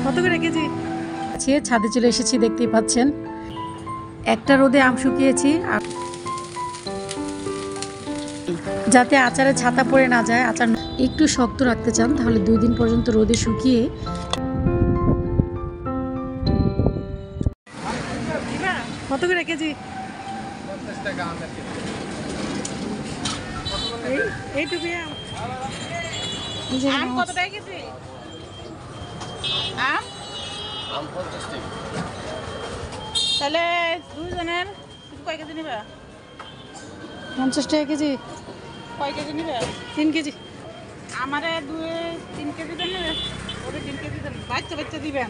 কত করে কেজি? ছাদে চলে এসেছি, দেখতেই পাচ্ছেন। একটা রোদে আম শুকিয়েছি যাতে আচারে ছাতা পড়ে না যায়। আচার একটু শক্ত রাখতে চান তাহলে 2 দিন পর্যন্ত রোদে শুকিয়ে। কত করে কেজি? 50 টাকা আমের কেজি। এইটুকু আম কত টাকা কেজি? আম 50 টাকা। তাহলে দুজনের কয় কেজি নিবা? 50 টাকা কেজি। কয় কেজি নিবে? 3 কেজি। আমারে 3 কেজি দেন, ওরে 3 কেজি দেন। বাচ্চা বাচ্চা দিবেন।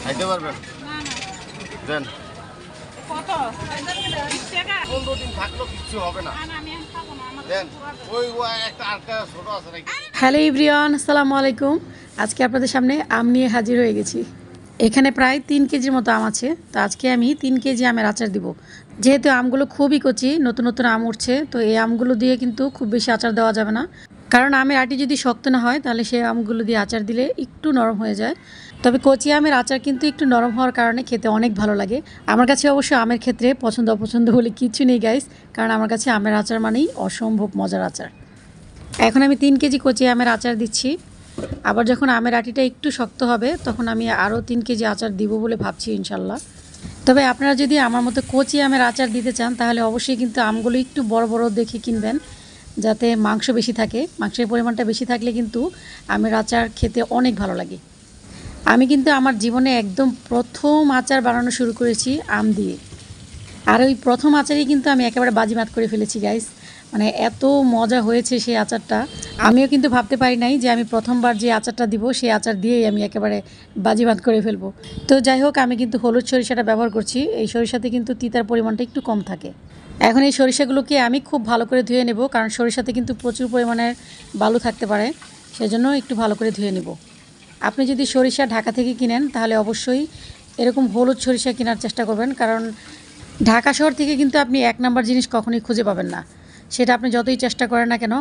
খাইতে পারবেন? দেন। কত? 20 টাকা? 15 দিন থাকলেও কিচ্ছু হবে না। দেন। ওই একটা আরেকটা ছোট আছে নাকি? হ্যালো এভরিওয়ান, আসসালামু আলাইকুম। আজকে আপনাদের সামনে আম নিয়ে হাজির হয়ে গেছি। এখানে প্রায় 3 কেজির মতো আম আছে। তো আজকে আমি 3 কেজি আমের আচার দিব। যেহেতু আমগুলো খুবই কচি, নতুন নতুন আম উঠছে, তো এই আমগুলো দিয়ে কিন্তু খুব বেশি আচার দেওয়া যাবে না। কারণ আমের আটি যদি শক্ত না হয় তাহলে সেই আমগুলো দিয়ে আচার দিলে একটু নরম হয়ে যায়। তবে কচি আমের আচার কিন্তু একটু নরম হওয়ার কারণে খেতে অনেক ভালো লাগে। আমার কাছে অবশ্য আমের ক্ষেত্রে পছন্দ অপছন্দ বলে কিছু নেই গাইস, কারণ আমার কাছে আমের আচার মানেই অসম্ভব মজার আচার। এখন আমি 3 কেজি কচি আমের আচার দিচ্ছি। আবার যখন আমের আটিটা একটু শক্ত হবে তখন আমি আরও 3 কেজি আচার দিব বলে ভাবছি ইনশাল্লাহ। তবে আপনারা যদি আমার মতো কচি আমের আচার দিতে চান তাহলে অবশ্যই কিন্তু আমগুলো একটু বড় বড় দেখে কিনবেন, যাতে মাংস বেশি থাকে। মাংসের পরিমাণটা বেশি থাকলে কিন্তু আমের আচার খেতে অনেক ভালো লাগে। আমি কিন্তু আমার জীবনে একদম প্রথম আচার বানানো শুরু করেছি আম দিয়ে। আর ওই প্রথম আচারই কিন্তু আমি একেবারে বাজিমাত করে ফেলেছি গাইস। মানে এত মজা হয়েছে সেই আচারটা, আমিও কিন্তু ভাবতে পারি নাই যে আমি প্রথমবার যে আচারটা দিব সেই আচার দিয়েই আমি একেবারে বাজিমাত করে ফেলবো। তো যাই হোক, আমি কিন্তু হলুদ সরিষাটা ব্যবহার করছি। এই সরিষাতে কিন্তু তিতার পরিমাণটা একটু কম থাকে। এখন এই সরিষাগুলোকে আমি খুব ভালো করে ধুয়ে নেব, কারণ সরিষাতে কিন্তু প্রচুর পরিমাণের বালু থাকতে পারে, সেজন্য একটু ভালো করে ধুয়ে নেব। আপনি যদি সরিষা ঢাকা থেকে কিনেন তাহলে অবশ্যই এরকম হলুদ সরিষা কেনার চেষ্টা করবেন, কারণ ঢাকা শহর থেকে কিন্তু আপনি 1 নম্বর জিনিস কখনোই খুঁজে পাবেন না। সেটা আপনি যতই চেষ্টা করেন না কেন,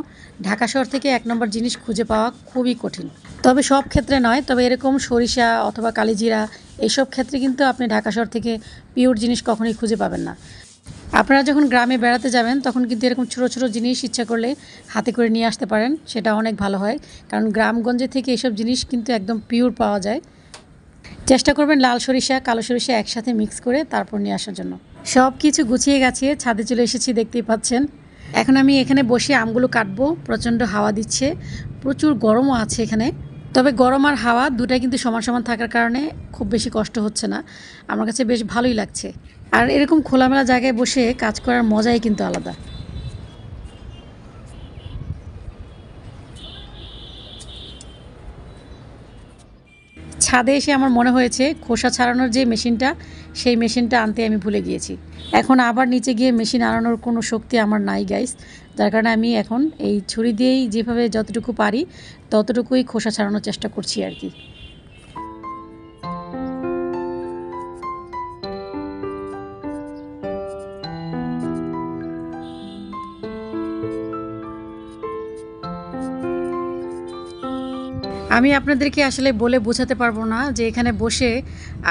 ঢাকা শহর থেকে 1 নম্বর জিনিস খুঁজে পাওয়া খুবই কঠিন। তবে সব ক্ষেত্রে নয়, তবে এরকম সরিষা অথবা কালিজিরা এইসব ক্ষেত্রে কিন্তু আপনি ঢাকা শহর থেকে পিওর জিনিস কখনোই খুঁজে পাবেন না। আপনারা যখন গ্রামে বেড়াতে যাবেন তখন কিন্তু এরকম ছোটো ছোটো জিনিস ইচ্ছা করলে হাতে করে নিয়ে আসতে পারেন, সেটা অনেক ভালো হয়। কারণ গ্রামগঞ্জে থেকে এসব জিনিস কিন্তু একদম পিওর পাওয়া যায়। চেষ্টা করবেন লাল সরিষা কালো সরিষা একসাথে মিক্স করে তারপর নিয়ে আসার জন্য। সব কিছু গুছিয়ে গাছিয়ে ছাদে চলে এসেছি, দেখতেই পাচ্ছেন। এখন আমি এখানে বসে আমগুলো কাটবো। প্রচণ্ড হাওয়া দিচ্ছে, প্রচুর গরমও আছে এখানে। তবে গরম আর হাওয়া দুটাই কিন্তু সমান সমান থাকার কারণে খুব বেশি কষ্ট হচ্ছে না, আমার কাছে বেশ ভালোই লাগছে। আর এরকম খোলামেলা জায়গায় বসে কাজ করার মজাই কিন্তু আলাদা। ছাদে এসে আমার মনে হয়েছে খোসা ছাড়ানোর যে মেশিনটা, সেই মেশিনটা আনতে আমি ভুলে গিয়েছি। এখন আবার নিচে গিয়ে মেশিন আনানোর কোনো শক্তি আমার নাই গাইস, যার কারণে আমি এখন এই ছুরি দিয়েই যেভাবে যতটুকু পারি ততটুকুই খোসা ছাড়ানোর চেষ্টা করছি আর কি। আমি আপনাদেরকে আসলে বলে বোঝাতে পারবো না যে এখানে বসে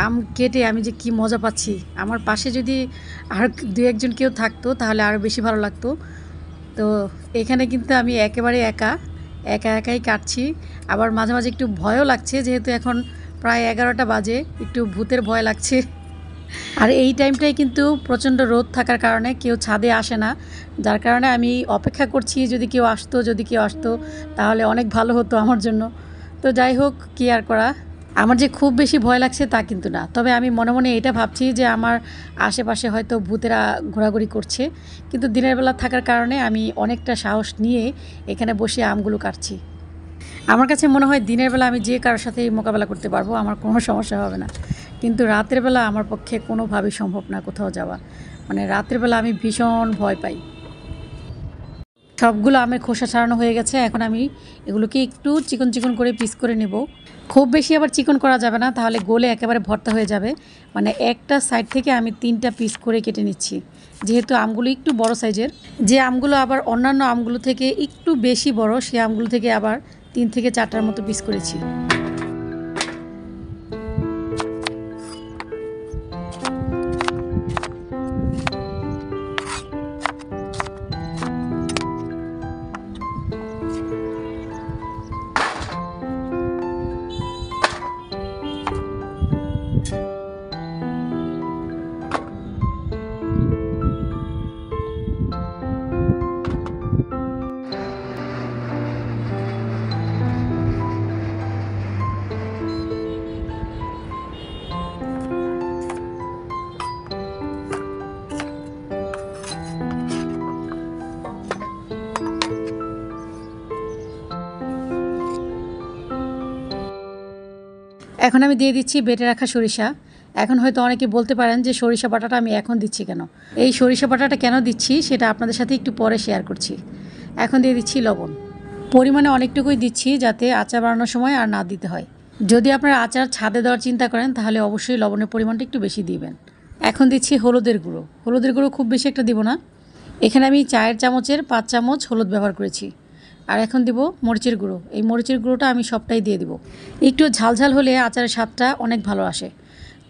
আম কেটে আমি যে কি মজা পাচ্ছি। আমার পাশে যদি আর 2-1 জন কেউ থাকতো তাহলে আরও বেশি ভালো লাগতো। তো এখানে কিন্তু আমি একেবারে একা একাই কাটছি। আবার মাঝে মাঝে একটু ভয়ও লাগছে, যেহেতু এখন প্রায় 11টা বাজে, একটু ভূতের ভয় লাগছে। আর এই টাইমটাই কিন্তু প্রচণ্ড রোদ থাকার কারণে কেউ ছাদে আসে না, যার কারণে আমি অপেক্ষা করছি যদি কেউ আসতো তাহলে অনেক ভালো হতো আমার জন্য। তো যাই হোক, কি আর করা। আমার যে খুব বেশি ভয় লাগছে তা কিন্তু না, তবে আমি মনে মনে এটা ভাবছি যে আমার আশেপাশে হয়তো ভূতেরা ঘোরাঘুরি করছে। কিন্তু দিনের বেলা থাকার কারণে আমি অনেকটা সাহস নিয়ে এখানে বসে আমগুলো কাটছি। আমার কাছে মনে হয় দিনের বেলা আমি যে কারোর সাথে মোকাবেলা করতে পারবো, আমার কোনো সমস্যা হবে না। কিন্তু রাতের বেলা আমার পক্ষে কোনোভাবেই সম্ভব না কোথাও যাওয়া। মানে রাতের বেলা আমি ভীষণ ভয় পাই। সবগুলো আমের খোসা ছাড়ানো হয়ে গেছে। এখন আমি এগুলোকে একটু চিকন চিকন করে পিস করে নেব। খুব বেশি আবার চিকন করা যাবে না, তাহলে গলে একেবারে ভর্তা হয়ে যাবে। মানে একটা সাইড থেকে আমি 3টা পিস করে কেটে নিচ্ছি, যেহেতু আমগুলো একটু বড় সাইজের। যে আমগুলো আবার অন্যান্য আমগুলো থেকে একটু বেশি বড়, সেই আমগুলো থেকে আবার 3 থেকে 4টার মতো পিস করেছি। এখন আমি দিয়ে দিচ্ছি বেটে রাখা সরিষা। এখন হয়তো অনেকে বলতে পারেন যে সরিষা বাটাটা আমি এখন দিচ্ছি কেন। এই সরিষা বাটাটা কেন দিচ্ছি সেটা আপনাদের সাথে একটু পরে শেয়ার করছি। এখন দিয়ে দিচ্ছি লবণ। পরিমাণে অনেকটুকুই দিচ্ছি, যাতে আচার বানানোর সময় আর না দিতে হয়। যদি আপনারা আচার ছাদে দেওয়ার চিন্তা করেন, তাহলে অবশ্যই লবণের পরিমাণটা একটু বেশি দিবেন। এখন দিচ্ছি হলুদের গুঁড়ো। হলুদের গুঁড়ো খুব বেশি একটা দিব না। এখানে আমি চায়ের চামচের 5 চামচ হলুদ ব্যবহার করেছি। আর এখন দিব মরিচের গুঁড়ো। এই মরিচের গুঁড়োটা আমি সবটাই দিয়ে দিব। একটু ঝালঝাল হলে আচারের স্বাদটা অনেক ভালো আসে।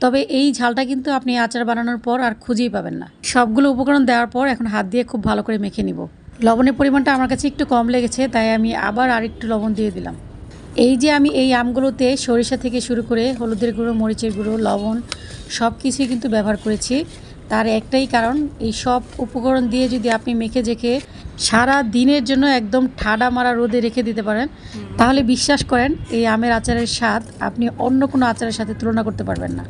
তবে এই ঝালটা কিন্তু আপনি আচার বানানোর পর আর খুঁজেই পাবেন না। সবগুলো উপকরণ দেওয়ার পর এখন হাত দিয়ে খুব ভালো করে মেখে নিব। লবণের পরিমাণটা আমার কাছে একটু কম লেগেছে, তাই আমি আবার আরেকটু লবণ দিয়ে দিলাম। এই যে আমি এই আমগুলোতে সরিষা থেকে শুরু করে হলুদের গুঁড়ো, মরিচের গুঁড়ো, লবণ সব কিছুই কিন্তু ব্যবহার করেছি। তার একটাই কারণ, এই সব উপকরণ দিয়ে যদি আপনি মেখে জেখে সারা দিনের জন্য একদম ঠাডা মারা রোদে রেখে দিতে পারেন, তাহলে বিশ্বাস করেন এই আমের আচারের স্বাদ আপনি অন্য কোনো আচারের সাথে তুলনা করতে পারবেন না।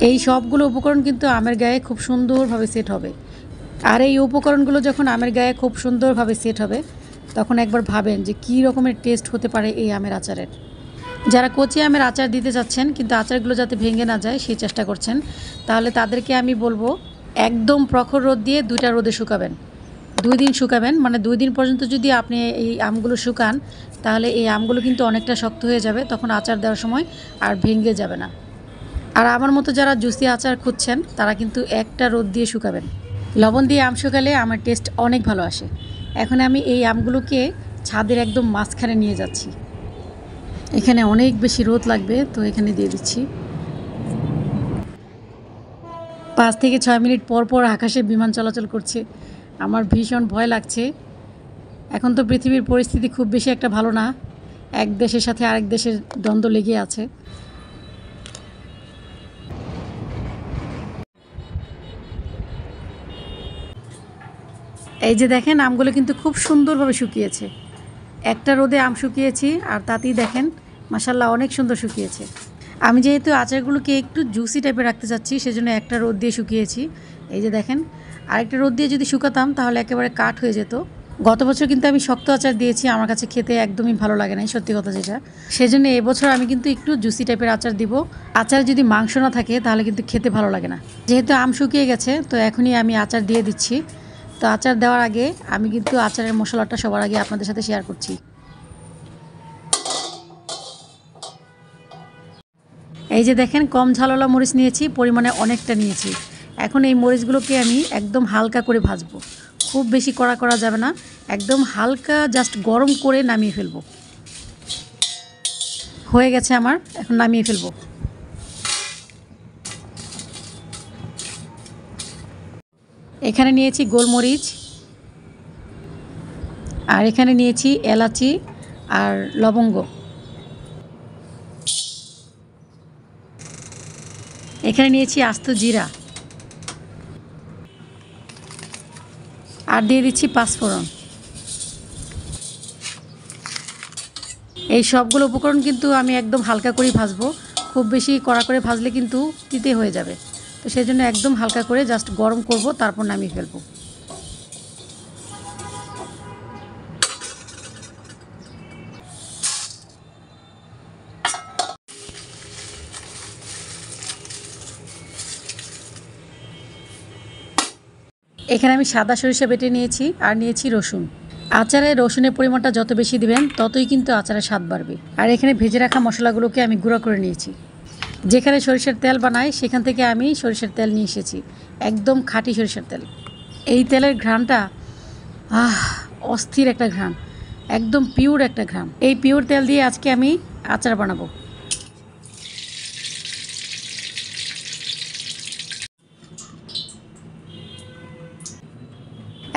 এই সবগুলো উপকরণ কিন্তু আমের গায়ে খুব সুন্দরভাবে সেট হবে। আর এই উপকরণগুলো যখন আমের গায়ে খুব সুন্দরভাবে সেট হবে, তখন একবার ভাবেন যে কী রকমের টেস্ট হতে পারে এই আমের আচারের। যারা কচি আমের আচার দিতে চাচ্ছেন কিন্তু আচারগুলো যাতে ভেঙে না যায় সেই চেষ্টা করছেন, তাহলে তাদেরকে আমি বলবো একদম প্রখর রোদ দিয়ে 2টা রোদে শুকাবেন। 2 দিন শুকাবেন, মানে 2 দিন পর্যন্ত যদি আপনি এই আমগুলো শুকান, তাহলে এই আমগুলো কিন্তু অনেকটা শক্ত হয়ে যাবে, তখন আচার দেওয়ার সময় আর ভেঙে যাবে না। আর আমার মতো যারা জুসি আচার খুঁজছেন, তারা কিন্তু একটা রোদ দিয়ে শুকাবেন। লবণ দিয়ে আম শুকালে আমার টেস্ট অনেক ভালো আসে। এখন আমি এই আমগুলোকে ছাদের একদম মাঝখানে নিয়ে যাচ্ছি। এখানে অনেক বেশি রোদ লাগবে, তো এখানে দিয়ে দিচ্ছি। 5 থেকে 6 মিনিট পর পর আকাশে বিমান চলাচল করছে। আমার ভীষণ ভয় লাগছে। এখন তো পৃথিবীর পরিস্থিতি খুব বেশি একটা ভালো না, এক দেশের সাথে আরেক দেশের দ্বন্দ্ব লেগে আছে। এই যে দেখেন, আমগুলো কিন্তু খুব সুন্দরভাবে শুকিয়েছে। একটা রোদে আম শুকিয়েছি, আর তাতেই দেখেন মাশাল্লাহ অনেক সুন্দর শুকিয়েছে। আমি যেহেতু আচারগুলোকে একটু জুসি টাইপের রাখতে চাচ্ছি, সেজন্য একটা রোদ দিয়ে শুকিয়েছি। এই যে দেখেন, আরেকটা রোদ দিয়ে যদি শুকাতাম তাহলে একেবারে কাঠ হয়ে যেত। গত বছর কিন্তু আমি শক্ত আচার দিয়েছি, আমার কাছে খেতে একদমই ভালো লাগে না, সত্যি কথা যেটা। সেজন্য এবছর আমি কিন্তু একটু জুসি টাইপের আচার দিব। আচার যদি মাংস না থাকে তাহলে কিন্তু খেতে ভালো লাগে না। যেহেতু আম শুকিয়ে গেছে, তো এখনই আমি আচার দিয়ে দিচ্ছি। তো আচার দেওয়ার আগে আমি কিন্তু আচারের মশলাটা সবার আগে আপনাদের সাথে শেয়ার করছি। এই যে দেখেন, কম ঝালওয়ালা মরিচ নিয়েছি, পরিমাণে অনেকটা নিয়েছি। এখন এই মরিচগুলোকে আমি একদম হালকা করে ভাজবো। খুব বেশি কড়া করা যাবে না, একদম হালকা জাস্ট গরম করে নামিয়ে ফেলবো। হয়ে গেছে আমার, এখন নামিয়ে ফেলবো। এখানে নিয়েছি গোলমরিচ, আর এখানে নিয়েছি এলাচি আর লবঙ্গ। এখানে নিয়েছি আস্ত জিরা, আর দিয়ে দিচ্ছি পাঁচফোড়ন। এই সবগুলো উপকরণ কিন্তু আমি একদম হালকা করেই ভাজবো। খুব বেশি কড়া করে ভাজলে কিন্তু তিতে হয়ে যাবে, তো সেই জন্য একদম হালকা করে জাস্ট গরম করব, তারপর নামিয়ে ফেলবো। এখানে আমি সাদা সরিষা বেটে নিয়েছি আর নিয়েছি রসুন। আচারে রসুনের পরিমাণটা যত বেশি দিবেন ততই কিন্তু আচারের স্বাদ বাড়বে। আর এখানে ভেজে রাখা মশলাগুলোকে আমি গুঁড়া করে নিয়েছি। যেখানে সরিষার তেল বানাই সেখান থেকে আমি সরিষার তেল নিয়ে এসেছি, একদম খাঁটি সরিষার তেল। এই তেলের ঘ্রাণটা অস্থির একটা ঘ্রাণ, একদম পিওর একটা ঘ্রাণ। এই পিওর তেল দিয়ে আজকে আমি আচার বানাবো।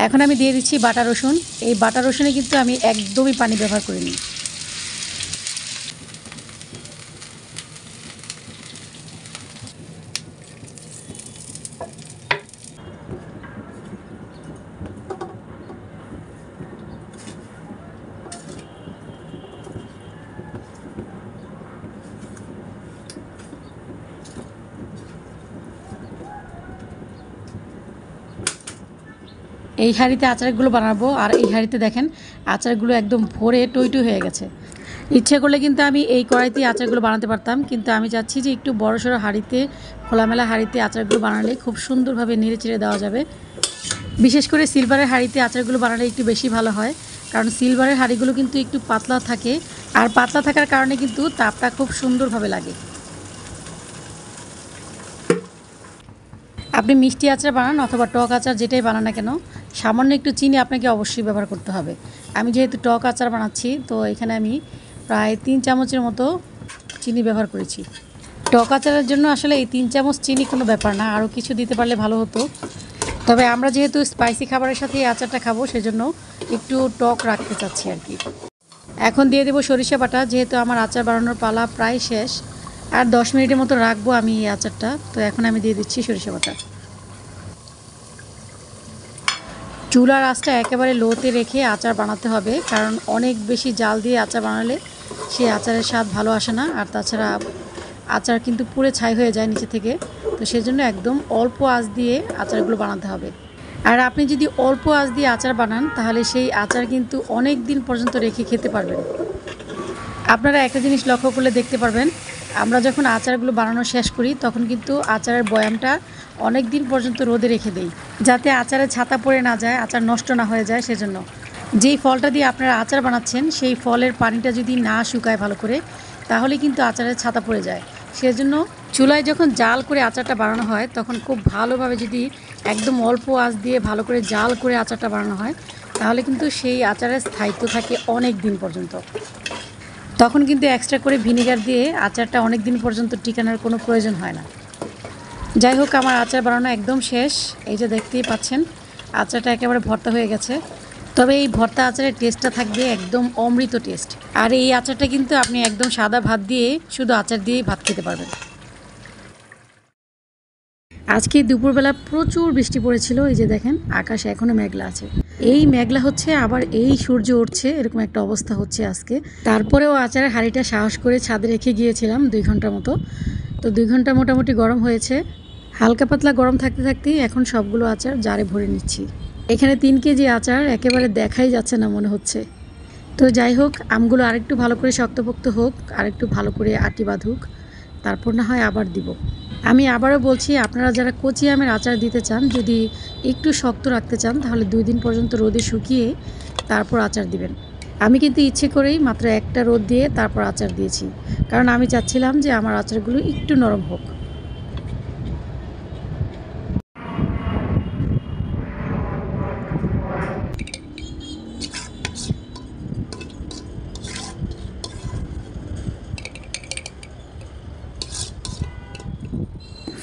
এখন আমি দিয়ে দিচ্ছি বাটা রসুন। এই বাটা রসুনে কিন্তু আমি একদমই পানি ব্যবহার করিনি। এই হাঁড়িতে আচারগুলো বানাবো, আর এই হাঁড়িতে দেখেন আচারগুলো একদম ভরে টইটুই হয়ে গেছে। ইচ্ছে করলে কিন্তু আমি এই কড়াইতে আচারগুলো বানাতে পারতাম, কিন্তু আমি চাচ্ছি যে একটু বড়সড় হাঁড়িতে, খোলামেলা হাঁড়িতে আচারগুলো বানালে খুব সুন্দরভাবে নেড়ে চেড়ে দেওয়া যাবে। বিশেষ করে সিলভারের হাঁড়িতে আচারগুলো বানালে একটু বেশি ভালো হয়, কারণ সিলভারের হাঁড়িগুলো কিন্তু একটু পাতলা থাকে, আর পাতলা থাকার কারণে কিন্তু তাপটা খুব সুন্দরভাবে লাগে। আপনি মিষ্টি আচার বানান অথবা টক আচার যেটাই বানান না কেন, সামান্য একটু চিনি আপনাকে অবশ্যই ব্যবহার করতে হবে। আমি যেহেতু টক আচার বানাচ্ছি, তো এখানে আমি প্রায় 3 চামচের মতো চিনি ব্যবহার করেছি। টক আচারের জন্য আসলে এই 3 চামচ চিনি কোনো ব্যাপার না, আরও কিছু দিতে পারলে ভালো হতো। তবে আমরা যেহেতু স্পাইসি খাবারের সাথে এই আচারটা খাবো, সেজন্য একটু টক রাখতে চাচ্ছি আর কি। এখন দিয়ে দেবো সরিষা বাটা। যেহেতু আমার আচার বানানোর পালা প্রায় শেষ, আর 10 মিনিটের মতো রাখবো আমি এই আচারটা, তো এখন আমি দিয়ে দিচ্ছি সরিষা বাটা। চুলার আঁচটা একেবারে লোতে রেখে আচার বানাতে হবে, কারণ অনেক বেশি জাল দিয়ে আচার বানালে সেই আচারের স্বাদ ভালো আসে না, আর তাছাড়া আচার কিন্তু পুড়ে ছাই হয়ে যায় নিচে থেকে। তো সেজন্য একদম অল্প আঁচ দিয়ে আচারগুলো বানাতে হবে। আর আপনি যদি অল্প আঁচ দিয়ে আচার বানান, তাহলে সেই আচার কিন্তু অনেক দিন পর্যন্ত রেখে খেতে পারবেন। আপনারা একটা জিনিস লক্ষ্য করলে দেখতে পারবেন, আমরা যখন আচারগুলো বানানো শেষ করি তখন কিন্তু আচারের বয়ামটা অনেক দিন পর্যন্ত রোদে রেখে দেই, যাতে আচারে ছাতা পড়ে না যায়, আচার নষ্ট না হয়ে যায়। সেজন্য যেই ফলটা দিয়ে আপনারা আচার বানাচ্ছেন সেই ফলের পানিটা যদি না শুকায় ভালো করে, তাহলে কিন্তু আচারের ছাতা পড়ে যায়। সেজন্য চুলায় যখন জাল করে আচারটা বানানো হয়, তখন খুব ভালোভাবে যদি একদম অল্প আঁচ দিয়ে ভালো করে জাল করে আচারটা বানানো হয়, তাহলে কিন্তু সেই আচারের স্থায়িত্ব থাকে অনেক দিন পর্যন্ত। তখন কিন্তু এক্সট্রা করে ভিনেগার দিয়ে আচারটা অনেক দিন পর্যন্ত টিকানোর কোনো প্রয়োজন হয় না। যাই হোক, আমার আচার বানানো একদম শেষ। এই যে দেখতেই পাচ্ছেন আচারটা একেবারে ভর্তা হয়ে গেছে। তবে এই ভর্তা আচারের টেস্টটা থাকবে একদম অমৃত টেস্ট। আর এই আচারটা কিন্তু আপনি একদম সাদা ভাত দিয়ে, শুধু আচার দিয়েই ভাত খেতে পারবেন। আজকে দুপুরবেলা প্রচুর বৃষ্টি পড়েছিল। এই যে দেখেন আকাশ এখনো মেঘলা আছে, এই মেঘলা হচ্ছে আবার এই সূর্য উঠছে, এরকম একটা অবস্থা হচ্ছে আজকে। তারপরেও আচারের হাঁড়িটা সাহস করে ছাদে রেখে গিয়েছিলাম 2 ঘন্টার মতো। তো 2 ঘন্টা মোটামুটি গরম হয়েছে। হালকা পাতলা গরম থাকতে থাকতেই এখন সবগুলো আচার জারে ভরে নিচ্ছি। এখানে 3 কেজি আচার, একেবারে দেখাই যাচ্ছে না মনে হচ্ছে। তো যাই হোক, আমগুলো আরেকটু ভালো করে শক্তপোক্ত হোক, আরেকটু ভালো করে আটি বাঁধুক, তারপর না হয় আবার দিব। আমি আবারও বলছি, আপনারা যারা কচি আমের আচার দিতে চান, যদি একটু শক্ত রাখতে চান, তাহলে 2 দিন পর্যন্ত রোদে শুকিয়ে তারপর আচার দিবেন। আমি কিন্তু ইচ্ছে করেই মাত্র একটা রোদ দিয়ে তারপর আচার দিয়েছি, কারণ আমি চাচ্ছিলাম যে আমার আচারগুলো একটু নরম হোক।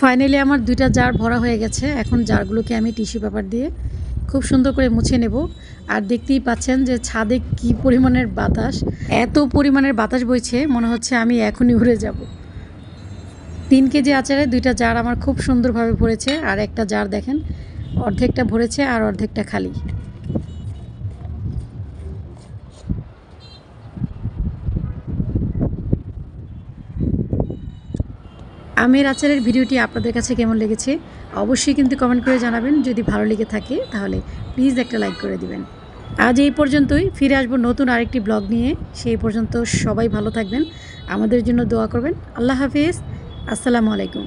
ফাইনালি আমার 2টা জার ভরা হয়ে গেছে। এখন জারগুলোকে আমি টিস্যু পেপার দিয়ে খুব সুন্দর করে মুছে নেব। আর দেখতেই পাচ্ছেন যে ছাদে কি পরিমাণের বাতাস, এত পরিমাণের বাতাস বইছে, মনে হচ্ছে আমি এখনই উড়ে যাব। 3 কেজি আচারে 2টা জার আমার খুব সুন্দরভাবে ভরেছে, আর একটা জার দেখেন অর্ধেকটা ভরেছে আর অর্ধেকটা খালি। আমের আচারের ভিডিওটি আপনাদের কাছে কেমন লেগেছে অবশ্যই কিন্তু কমেন্ট করে জানাবেন। যদি ভালো লেগে থাকে তাহলে প্লিজ একটা লাইক করে দিবেন। আজ এই পর্যন্তই, ফিরে আসবো নতুন আরেকটি ব্লগ নিয়ে। সেই পর্যন্ত সবাই ভালো থাকবেন, আমাদের জন্য দোয়া করবেন। আল্লাহ হাফেজ, আসসালামু আলাইকুম।